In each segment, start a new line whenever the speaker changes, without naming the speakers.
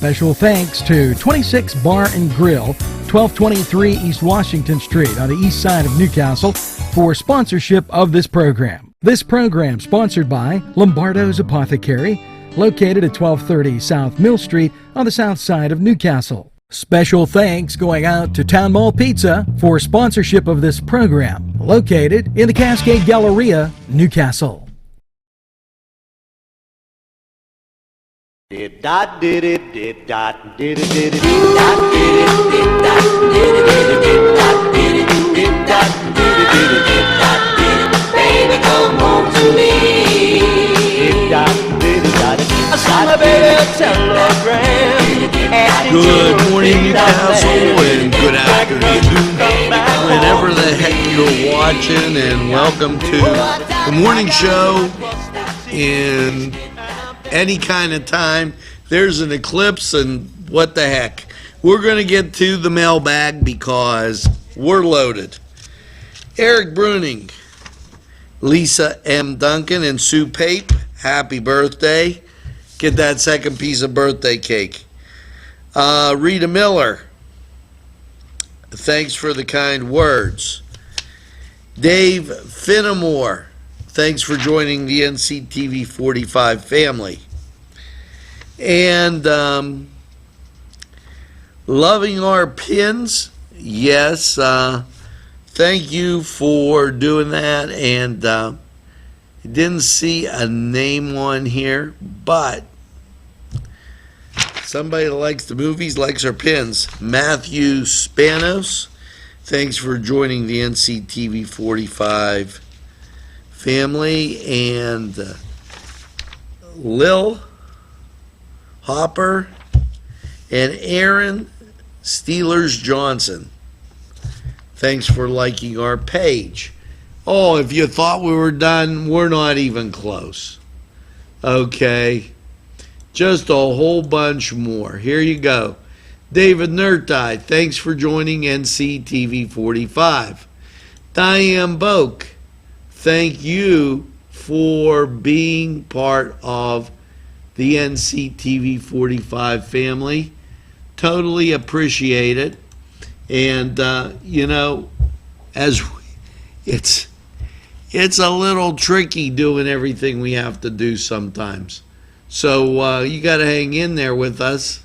Special thanks to 26 Bar and Grill, 1223 East Washington Street on the east side of Newcastle for sponsorship of this program. This program sponsored by Lombardo's Apothecary, located at 1230 South Mill Street on the south side of Newcastle. Special thanks going out to Town Mall Pizza for sponsorship of this program, located in the Cascade Galleria, Newcastle.
Did dot did it did dot did it did it dot did it did dot did it did it dot did it did dot did it did it dot did it baby come home to me did dot did it dot I saw my baby telegram.
Good morning, Newcastle, and good afternoon, whenever the heck you're watching, and welcome to the morning show in any kind of time. There's an eclipse, and what the heck. We're going to get to the mailbag because we're loaded. Eric Bruning, Lisa M. Duncan, and Sue Pape, happy birthday. Get that second piece of birthday cake. Rita Miller, thanks for the kind words. Dave Finnemore, thanks for joining the NCTV45 family. And loving our pins, yes, thank you for doing that. And didn't see a name on here, but somebody that likes the movies likes our pins. Matthew Spanos, thanks for joining the NCTV45 family. And Lil Hopper and Aaron Steelers Johnson, thanks for liking our page. Oh, if you thought we were done, we're not even close. Okay. Just a whole bunch more. Here you go. David Nurtai, thanks for joining NCTV45. Diane Boak, thank you for being part of the NCTV45 family. Totally appreciate it. And, it's a little tricky doing everything we have to do sometimes. So you got to hang in there with us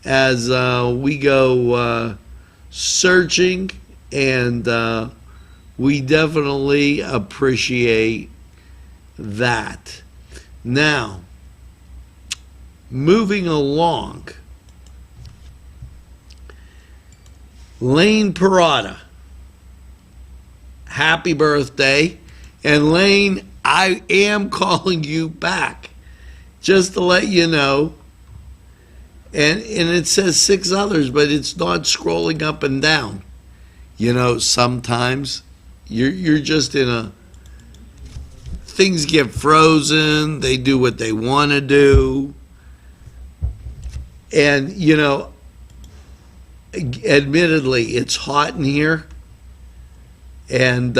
as we go searching, and we definitely appreciate that. Now, moving along, Lane Parada, happy birthday. And Lane, I am calling you back, just to let you know. And it says 6 others, but it's not scrolling up and down. Sometimes you're just in a, things get frozen, they do what they want to do. And, admittedly, it's hot in here. And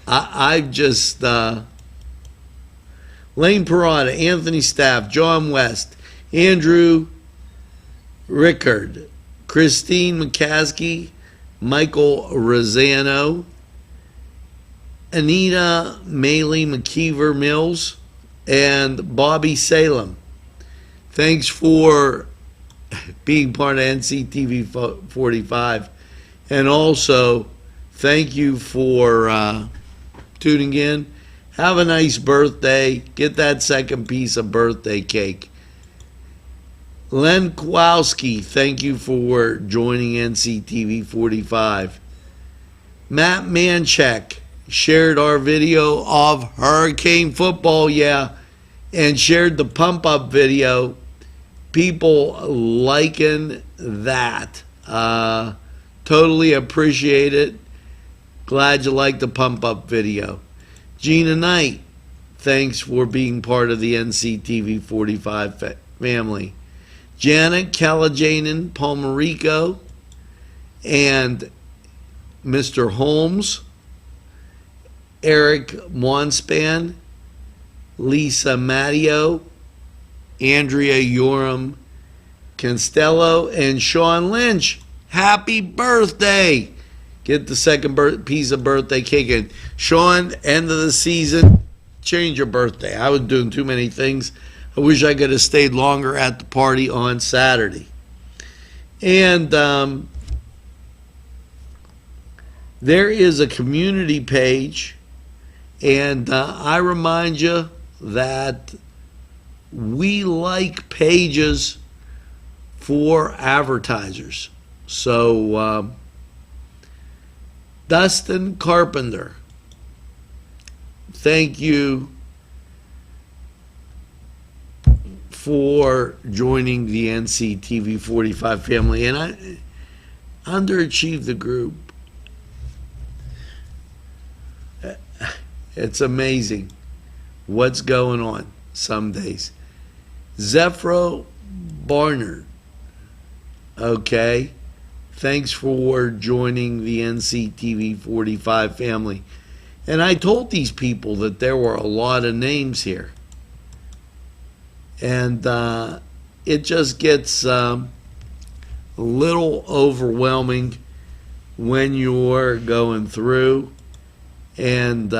I've just, Lane Parada, Anthony Staff, John West, Andrew Rickard, Christine McCaskey, Michael Rosano, Anita Maley McKeever Mills, and Bobby Salem. Thanks for being part of NCTV 45. And also, thank you for tuning in. Have a nice birthday. Get that second piece of birthday cake. Len Kowalski, thank you for joining NCTV 45. Matt Manchek shared our video of Hurricane football, and shared the pump-up video. People liking that. Totally appreciate it. Glad you liked the pump-up video. Gina Knight, thanks for being part of the NCTV 45 family. Janet Calajanan Palmerico and Mr. Holmes, Eric Monspan, Lisa Matteo, Andrea Yoram Constello, and Sean Lynch. Happy birthday! Get the second piece of birthday cake. And Sean, end of the season, change your birthday. I was doing too many things. I wish I could have stayed longer at the party on Saturday. And there is a community page, and I remind you that we like pages for advertisers. So Dustin Carpenter, thank you for joining the NCTV45 family. And I underachieved the group. It's amazing what's going on some days. Zephro Barnard, okay, thanks for joining the NCTV45 family. And I told these people that there were a lot of names here. And it just gets a little overwhelming when you're going through. And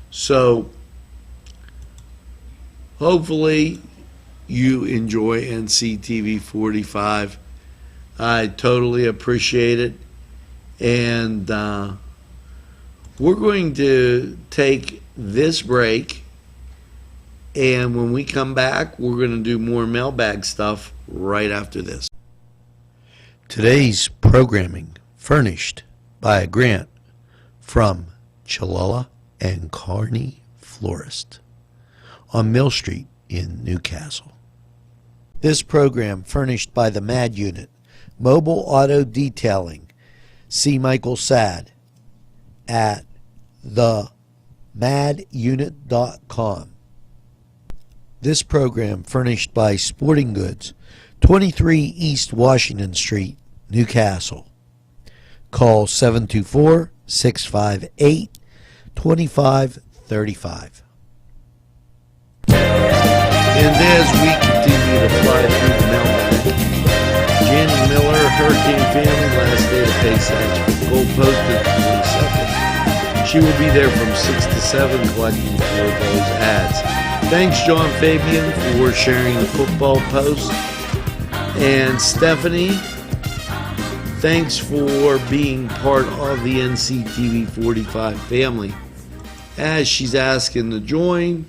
so hopefully you enjoy NCTV45. I totally appreciate it. And we're going to take this break, and when we come back, we're going to do more mailbag stuff right after this. Today's programming furnished by a grant from Chalala and Carney Florist on Mill Street in Newcastle. This program furnished by the MAD Unit, Mobile Auto Detailing. See Michael Sad at themadunit.com. This program furnished by Sporting Goods, 23 East Washington Street, Newcastle. Call 724-658-2535. And as we continue to fly through the mailbag, Jenny Miller, Hurricane Family, last day to pay Satch, goal posted 22nd. She will be there from 6 to 7 collecting for those ads. Thanks, John Fabian, for sharing the football post. And Stephanie, thanks for being part of the NCTV45 family as she's asking to join.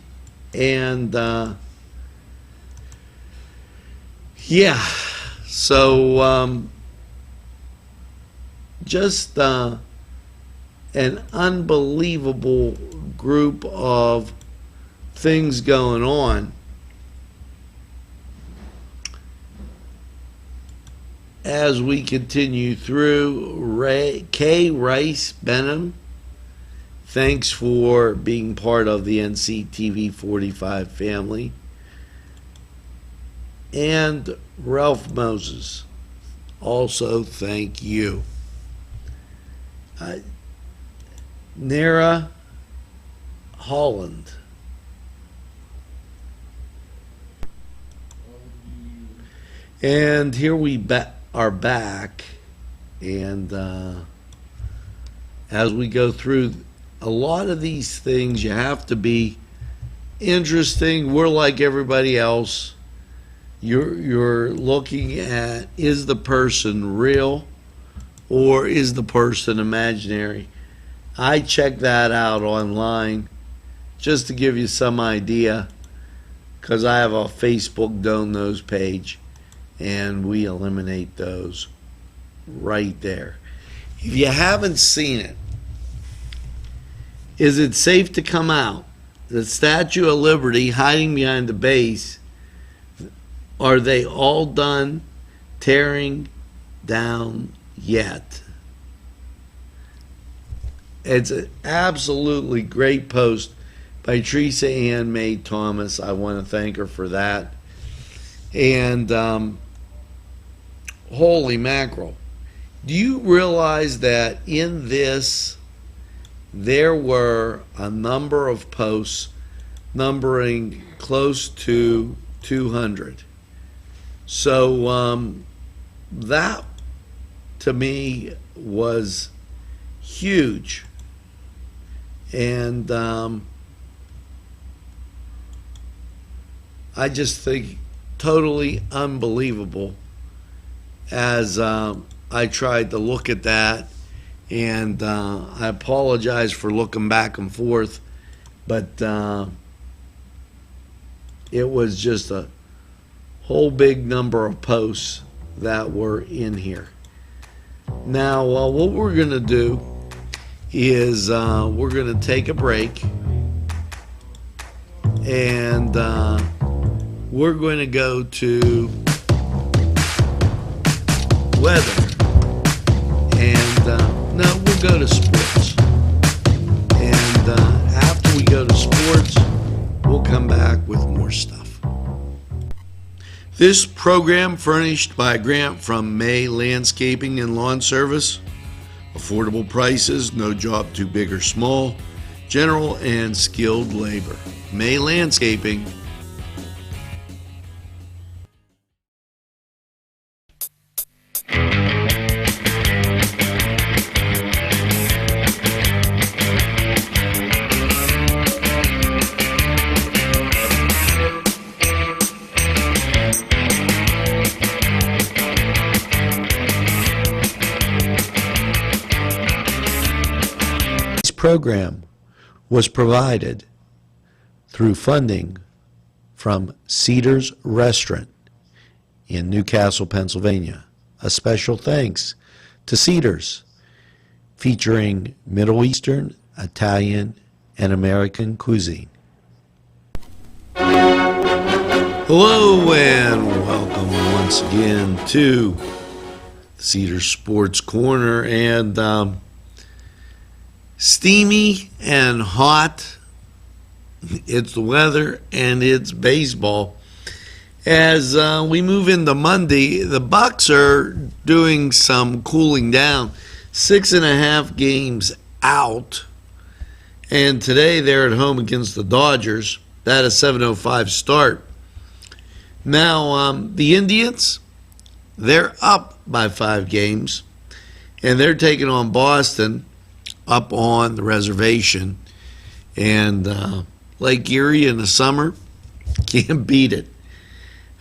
And yeah, so just an unbelievable group of things going on. As we continue through, Kay Rice Benham, thanks for being part of the NCTV45 family. And Ralph Moses, also thank you. Nara Holland. And here we are back, and as we go through a lot of these things, you have to be interesting. We're like everybody else. You're looking at, is the person real or is the person imaginary? I check that out online just to give you some idea, because I have a Facebook Don't Knows page, and we eliminate those right there. If you haven't seen it, is it safe to come out? The Statue of Liberty hiding behind the base, are they all done tearing down yet? It's an absolutely great post by Teresa Ann May Thomas. I want to thank her for that. And holy mackerel. Do you realize that in this, there were a number of posts numbering close to 200. So that to me was huge. And I just think totally unbelievable as I tried to look at that. And I apologize for looking back and forth, but it was just a whole big number of posts that were in here. Now, what we're going to do is we're going to take a break, and we're going to go to weather, and no, we'll go to sports. And after we go to sports, we'll come back with more stuff. This program furnished by a grant from May Landscaping and Lawn Service. Affordable prices, no job too big or small, general and skilled labor. May Landscaping. Program was provided through funding from Cedars Restaurant in Newcastle, Pennsylvania. A special thanks to Cedars, featuring Middle Eastern, Italian, and American cuisine. Hello and welcome once again to Cedars Sports Corner, and steamy and hot. It's the weather and it's baseball. As we move into Monday, the Bucks are doing some cooling down. 6.5 games out. And today they're at home against the Dodgers. That is 7:05 start. Now, the Indians, they're up by 5 games. And they're taking on Boston up on the reservation, and Lake Erie in the summer, can't beat it.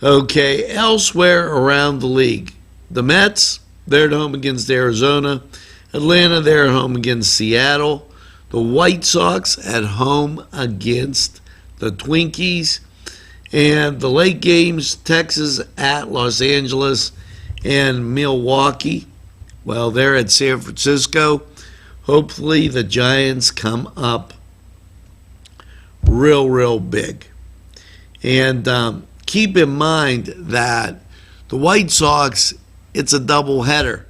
Okay, elsewhere around the league, the Mets, they're at home against Arizona. Atlanta, they're at home against Seattle. The White Sox at home against the Twinkies. And the late games, Texas at Los Angeles and Milwaukee. Well, they're at San Francisco. Hopefully the Giants come up real big. And keep in mind that the White Sox, it's a doubleheader.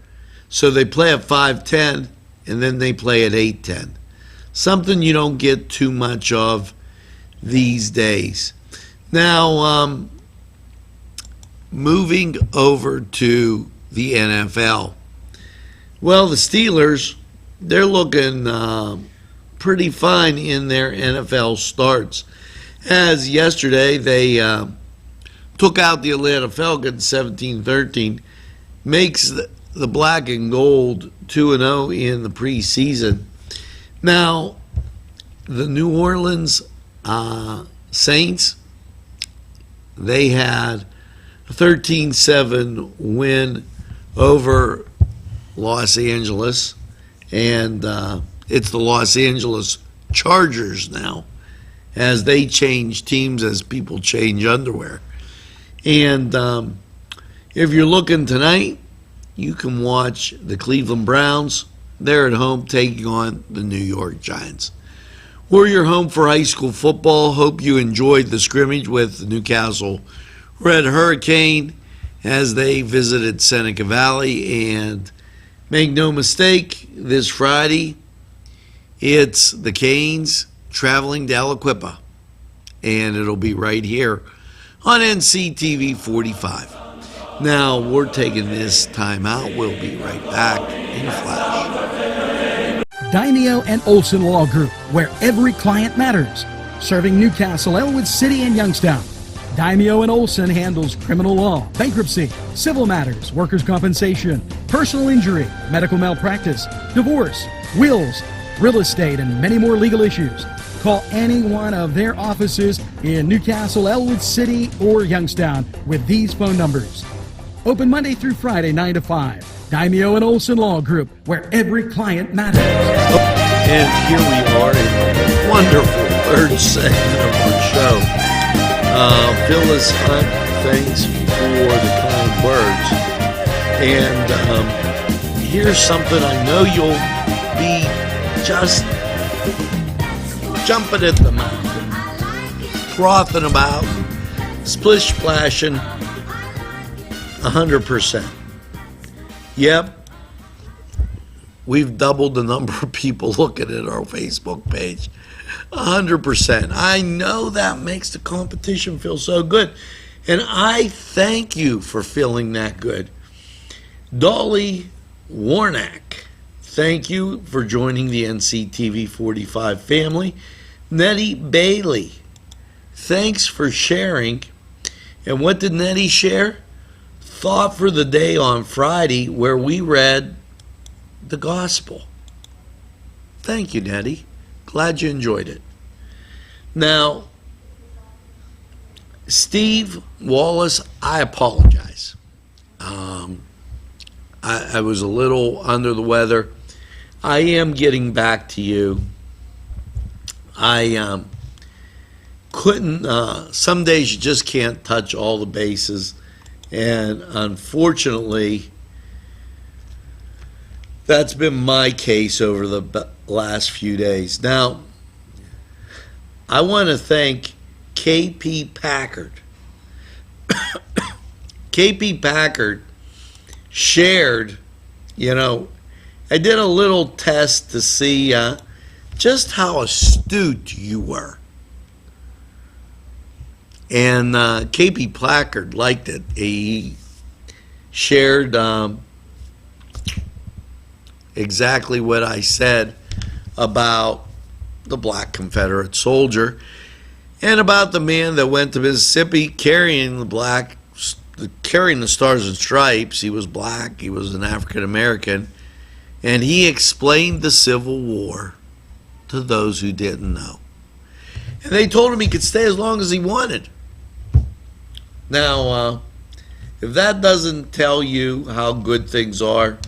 So they play at 5:10 and then they play at 8:10. Something you don't get too much of these days. Now, moving over to the NFL. Well, the Steelers, they're looking pretty fine in their NFL starts. As yesterday, they took out the Atlanta Falcons 17-13, makes the black and gold 2-0 in the preseason. Now, the New Orleans Saints, they had a 13-7 win over Los Angeles. And it's the Los Angeles Chargers now, as they change teams as people change underwear. And if you're looking tonight, you can watch the Cleveland Browns. They're at home taking on the New York Giants. We're your home for high school football. Hope you enjoyed the scrimmage with the Newcastle Red Hurricane as they visited Seneca Valley. And make no mistake, this Friday, it's the Canes traveling to Aliquippa. And it'll be right here on NCTV45. Now, we're taking this time out. We'll be right back in a flash.
Daimio and Olson Law Group, where every client matters. serving Newcastle, Elwood City, and Youngstown. Daimio and Olson handles criminal law, bankruptcy, civil matters, workers' compensation, personal injury, medical malpractice, divorce, wills, real estate, and many more legal issues. Call any one of their offices in Newcastle, Elwood City, or Youngstown with these phone numbers. Open Monday through Friday, 9 to 5. Daimio and Olson Law Group, where every client matters.
And here we are in a wonderful third segment of our show. Phyllis Hunt, thanks for the kind words. And here's something I know you'll be just jumping at the mouth, frothing about, splish splashing, 100%. Yep, we've doubled the number of people looking at our Facebook page. 100%. I know that makes the competition feel so good. And I thank you for feeling that good. Dolly Warnack, thank you for joining the NCTV45 family. Nettie Bailey, thanks for sharing. And what did Nettie share? Thought for the day on Friday where we read the gospel. Thank you, Nettie. Glad you enjoyed it. Now, Steve Wallace, I apologize. I was a little under the weather. I am getting back to you. I couldn't, some days you just can't touch all the bases. And unfortunately, that's been my case over the last few days. Now, I want to thank KP Packard. KP Packard shared, I did a little test to see just how astute you were. And KP Packard liked it. He shared exactly what I said about the black Confederate soldier and about the man that went to Mississippi carrying the stars and stripes. He was black, he was an African American, and he explained the Civil War to those who didn't know. And they told him he could stay as long as he wanted. Now, if that doesn't tell you how good things are,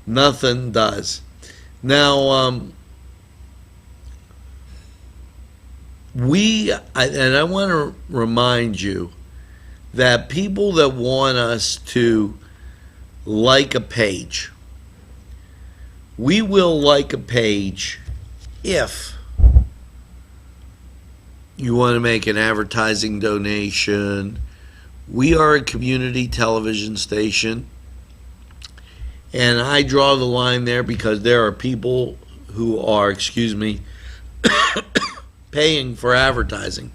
nothing does. Now, I want to remind you that people that want us to like a page, we will like a page if you want to make an advertising donation. We are a community television station, and I draw the line there because there are people who are, paying for advertising.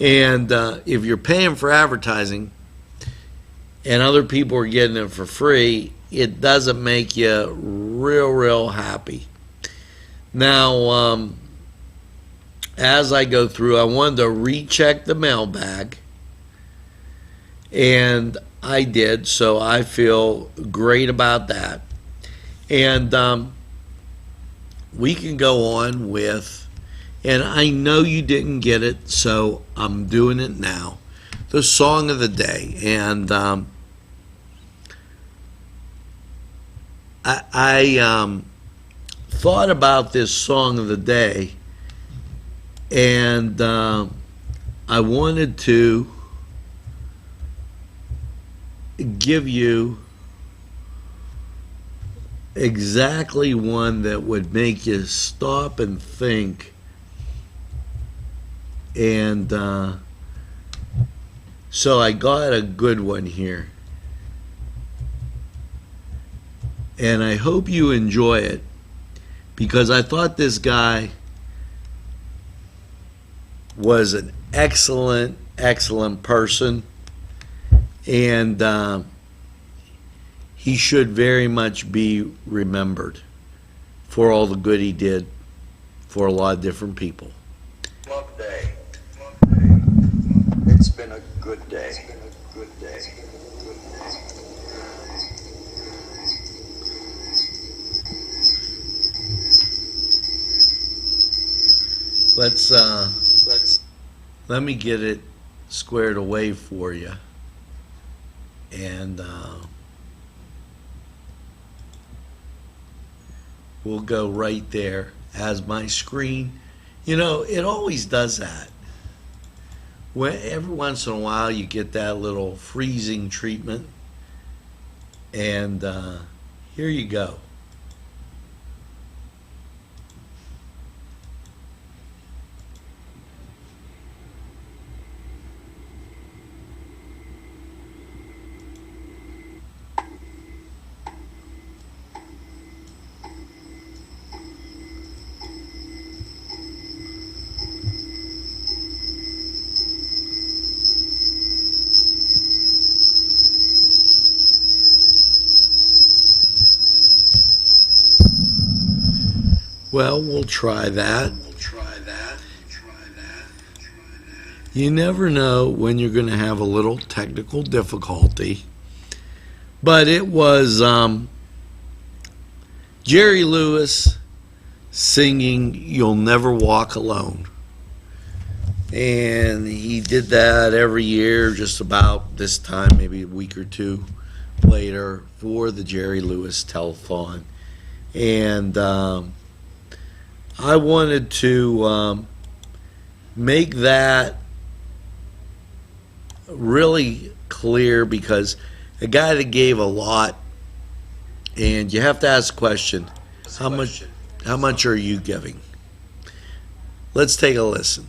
And if you're paying for advertising and other people are getting it for free, it doesn't make you real happy. Now, as I go through, I wanted to recheck the mailbag, and I did, so I feel great about that. And we can go on with, and I know you didn't get it, so I'm doing it now, the song of the day. And I thought about this song of the day, and I wanted to give you exactly one that would make you stop and think. And so I got a good one here, and I hope you enjoy it, because I thought this guy was an excellent person, and he should very much be remembered for all the good he did for a lot of different people. Let me get it squared away for you. And we'll go right there as my screen. You know, it always does that. Every once in a while you get that little freezing treatment. And here you go. Well, we'll try that. You never know when you're going to have a little technical difficulty. But it was Jerry Lewis singing "You'll Never Walk Alone." And he did that every year, just about this time, maybe a week or two later, for the Jerry Lewis Telethon. And I wanted to make that really clear, because a guy that gave a lot, and you have to ask the question, how much are you giving? Let's take a listen.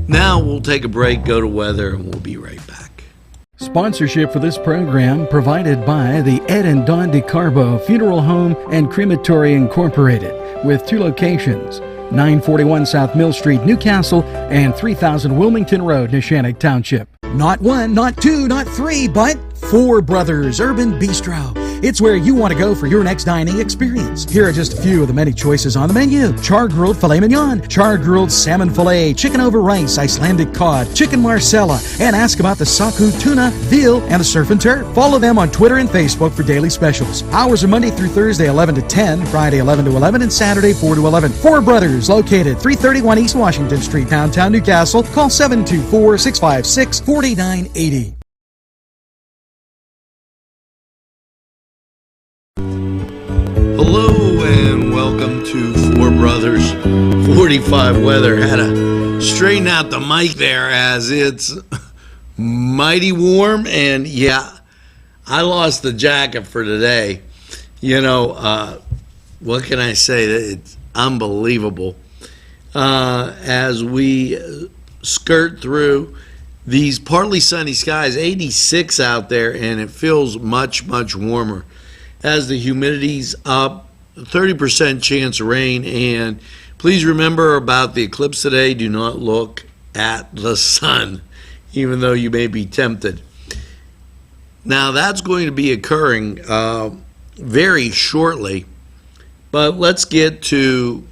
Now we'll take a break, go to weather, and we'll be right back.
Sponsorship for this program provided by the Ed and Don DeCarbo Funeral Home and Crematory Incorporated, with 2 locations, 941 South Mill Street, Newcastle, and 3000 Wilmington Road, Neshannock Township. Not 1, not 2, not 3, but 4 Brothers Urban Bistro. It's where you want to go for your next dining experience. Here are just a few of the many choices on the menu: char-grilled filet mignon, char-grilled salmon filet, chicken over rice, Icelandic cod, chicken marsala, and ask about the saku tuna, veal, and the surf and turf. Follow them on Twitter and Facebook for daily specials. Hours are Monday through Thursday 11 to 10, Friday 11 to 11, and Saturday 4 to 11. 4 Brothers, located 331 East Washington Street, downtown Newcastle. Call 724-656-4980.
Hello and welcome to 4 Brothers 45 Weather. Had to straighten out the mic there as it's mighty warm, and yeah, I lost the jacket for today. You know, what can I say? It's unbelievable. As we skirt through these partly sunny skies, 86 out there, and it feels much, much warmer. As the humidity's up, 30% chance of rain, and please remember about the eclipse today, do not look at the sun, even though you may be tempted. Now, that's going to be occurring very shortly, but let's get to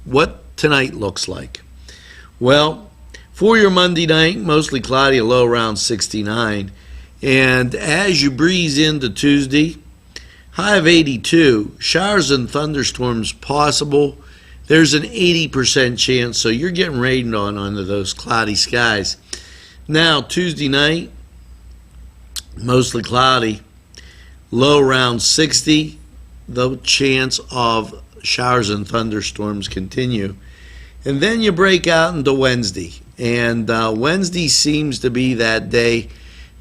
what tonight looks like. Well, for your Monday night, mostly cloudy, a low around 69. And as you breeze into Tuesday, high of 82, showers and thunderstorms possible. There's an 80% chance, so you're getting rained on under those cloudy skies. Now, Tuesday night, mostly cloudy, low around 60. The chance of showers and thunderstorms continue. And then you break out into Wednesday. And Wednesday seems to be that day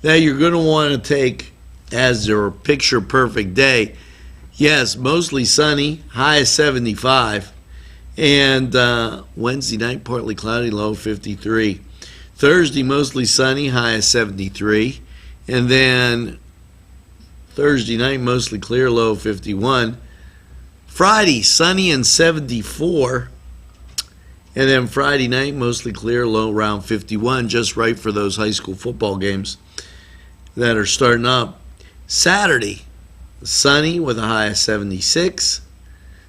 that you're going to want to take as your picture perfect day. Yes, mostly sunny, high of 75. And Wednesday night, partly cloudy, low 53. Thursday, mostly sunny, high of 73. And then Thursday night, mostly clear, low 51. Friday, sunny and 74. And then Friday night, mostly clear, low around 51, just right for those high school football games that are starting up. Saturday, sunny with a high of 76.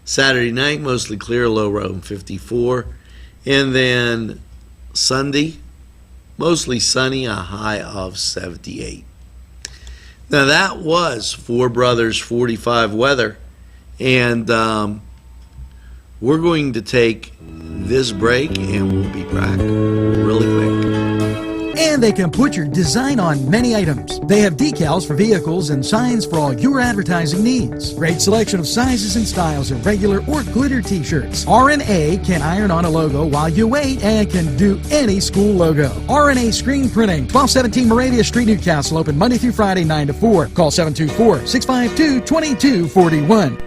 Saturday night, mostly clear, low around 54. And then Sunday, mostly sunny, a high of 78. Now that was Four Brothers 45 weather. And we're going to take this break and we'll be back really quick.
And they can put your design on many items. They have decals for vehicles and signs for all your advertising needs. Great selection of sizes and styles of regular or glitter t-shirts. R&A can iron on a logo while you wait and can do any school logo. R&A Screen Printing, 1217 Moravia Street, Newcastle, open Monday through Friday, 9 to 4. Call 724-652-2241.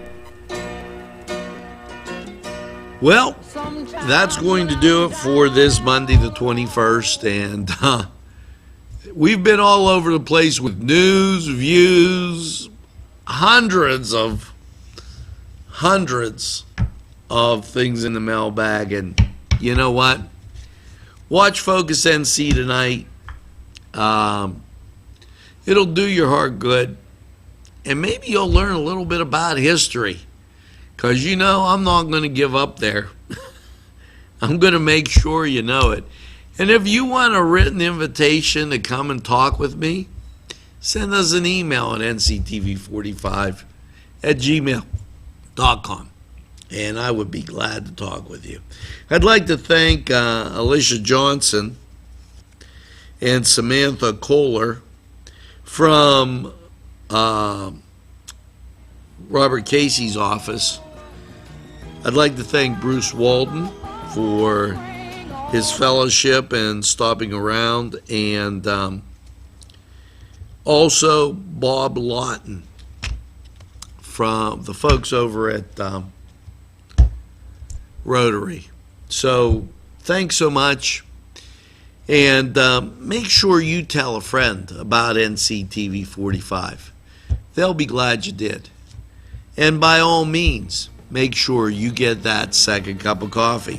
Well, that's going to do it for this Monday the 21st, and we've been all over the place with news, views, hundreds of things in the mailbag, and you know what? Watch Focus NC tonight. It'll do your heart good, and maybe you'll learn a little bit about history. Because, you know, I'm not going to give up there. I'm going to make sure you know it. And if you want a written invitation to come and talk with me, send us an email at nctv45@gmail.com. And I would be glad to talk with you. I'd like to thank Alicia Johnson and Samantha Kohler from Robert Casey's office. I'd like to thank Bruce Walden for his fellowship and stopping around, and also Bob Lawton from the folks over at Rotary. So thanks so much, and make sure you tell a friend about NCTV45. They'll be glad you did. And by all means, make sure you get that second cup of coffee.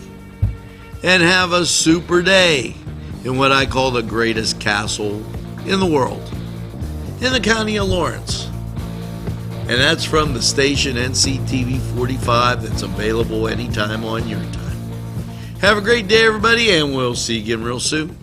And have a super day in what I call the greatest castle in the world, in the county of Lawrence. And that's from the station NCTV45 that's available anytime on your time. Have a great day, everybody, and we'll see you again real soon.